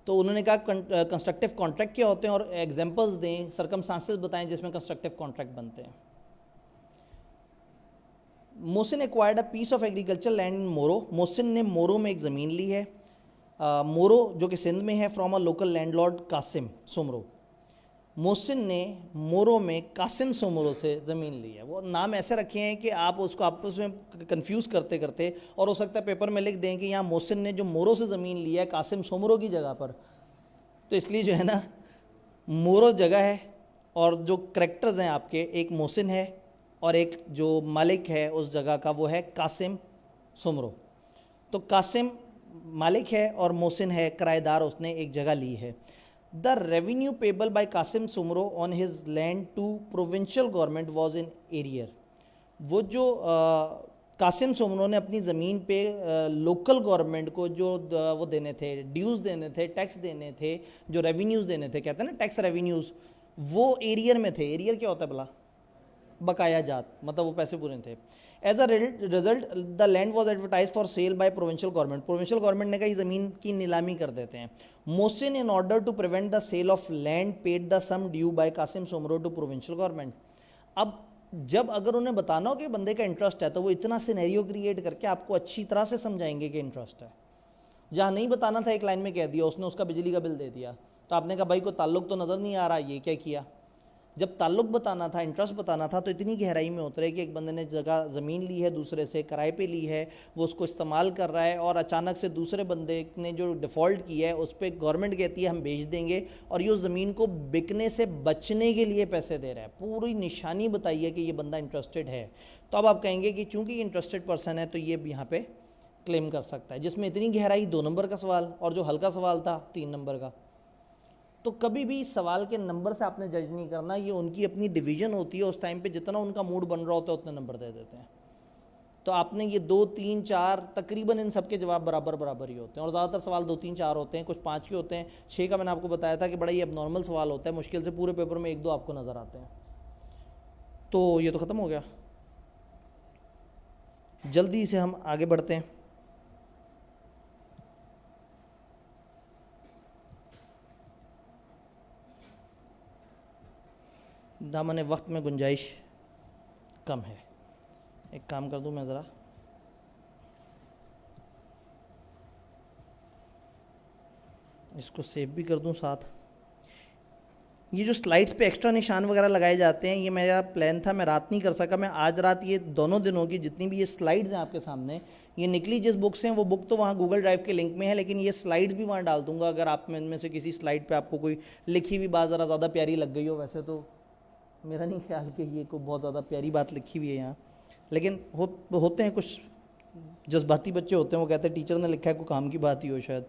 तो उन्होंने कहा कंस्ट्रक्टिव कॉन्ट्रैक्ट क्या होते हैं और एग्जांपल्स दें, सर्कमस्टांसेस बताएं जिसमें कंस्ट्रक्टिव कॉन्ट्रैक्ट बनते हैं। Mohsin acquired a piece of agriculture land in Moro, Mohsin ने मोरो में एक ज़मीन ली है, मोरो जो कि सिंध में है, from a local landlord Qasim Soomro. Mohsin ने मोरो में कासिम सोमरो से ज़मीन ली है। वो नाम ऐसे रखे हैं कि आप उसको आपस में कंफ्यूज करते करते, और हो सकता है पेपर में लिख दें कि यहाँ मोहसिन ने जो मोरो से ज़मीन ली है कासिम सोमरो की जगह पर, तो इसलिए जो है ना मोरो जगह है और जो करेक्टर्स हैं आपके, एक मोहसिन है और एक जो मालिक है उस जगह का वो है कासिम सोमरो। तो कासिम मालिक है और मोहसिन है किराएदार, उसने एक जगह ली है। The revenue payable by Qasim Soomro on his land to provincial government was in arrear. वो जो कासिम सोमरो ने अपनी ज़मीन पे लोकल गवर्नमेंट को जो वो देने थे, ड्यूज़ देने थे, टैक्स देने थे, जो रेवेन्यूज़ देने थे, कहते हैं ना टैक्स रेवेन्यूज़, वो एरियर में थे। एरियर क्या होता है भला? बकाया जात, मतलब वो पैसे पूरे थे। As a result the land was advertise for sale by provincial government, provincial government ने कहा ज़मीन की नीलामी कर देते हैं। Mohsin in order to prevent the sale of land paid the sum due by Qasim Soomro to provincial government. अब जब अगर उन्हें बताना हो कि बंदे का इंटरेस्ट है तो वो इतना सिनेरियो क्रिएट करके आपको अच्छी तरह से समझाएंगे कि इंटरेस्ट है। जहाँ नहीं बताना था एक लाइन में कह दिया, उसने उसका बिजली का बिल दे दिया, तो आपने कहा भाई को ताल्लुक तो नज़र नहीं आ रहा, ये क्या किया। जब ताल्लुक बताना था, इंटरेस्ट बताना था, तो इतनी गहराई में उतरे कि एक बंदे ने जगह ज़मीन ली है दूसरे से, किराए पे ली है, वो उसको इस्तेमाल कर रहा है, और अचानक से दूसरे बंदे ने जो डिफ़ॉल्ट किया है उस पर गवर्नमेंट कहती है हम बेच देंगे, और ये उस ज़मीन को बिकने से बचने के लिए पैसे दे रहा है। पूरी निशानी बताई है कि ये बंदा इंटरेस्टेड है। तो अब आप कहेंगे कि चूंकि इंटरेस्टेड पर्सन है तो ये यहाँ पे क्लेम कर सकता है। जिसमें इतनी गहराई 2 नंबर का सवाल, और जो हल्का सवाल था 3 नंबर का। तो कभी भी इस सवाल के नंबर से आपने जज नहीं करना, ये उनकी अपनी डिवीज़न होती है, उस टाइम पे जितना उनका मूड बन रहा होता है उतने नंबर दे देते हैं। तो आपने ये 2, 3, 4 तकरीबन इन सब के जवाब बराबर बराबर ही होते हैं, और ज़्यादातर सवाल 2, 3, 4 होते हैं, कुछ 5 के होते हैं। 6 का मैंने आपको बताया था कि बड़ा ही एबनॉर्मल सवाल होता है, मुश्किल से पूरे पेपर में 1-2 आपको नज़र आते हैं। तो ये तो ख़त्म हो गया, जल्दी से हम आगे बढ़ते हैं। दामन वक्त में गुंजाइश कम है, एक काम कर दूं मैं ज़रा, इसको सेव भी कर दूं साथ। ये जो स्लाइड्स पे एक्स्ट्रा निशान वगैरह लगाए जाते हैं, ये मेरा प्लान था, मैं रात नहीं कर सका, मैं आज रात ये दोनों दिनों की जितनी भी ये स्लाइड्स हैं आपके सामने, ये निकली जिस बुक से हैं वो बुक तो वहाँ गूगल ड्राइव के लिंक में है, लेकिन ये स्लाइड्स भी वहाँ डाल दूंगा। अगर आप में इनमें से किसी स्लाइड पे आपको कोई लिखी हुई बात ज़रा ज़्यादा प्यारी लग गई हो, वैसे तो मेरा नहीं ख्याल कि ये कोई बहुत ज़्यादा प्यारी बात लिखी हुई है यहाँ, लेकिन होते हैं कुछ जज्बाती बच्चे होते हैं, वो कहते हैं टीचर ने लिखा है कोई काम की बात ही हो शायद।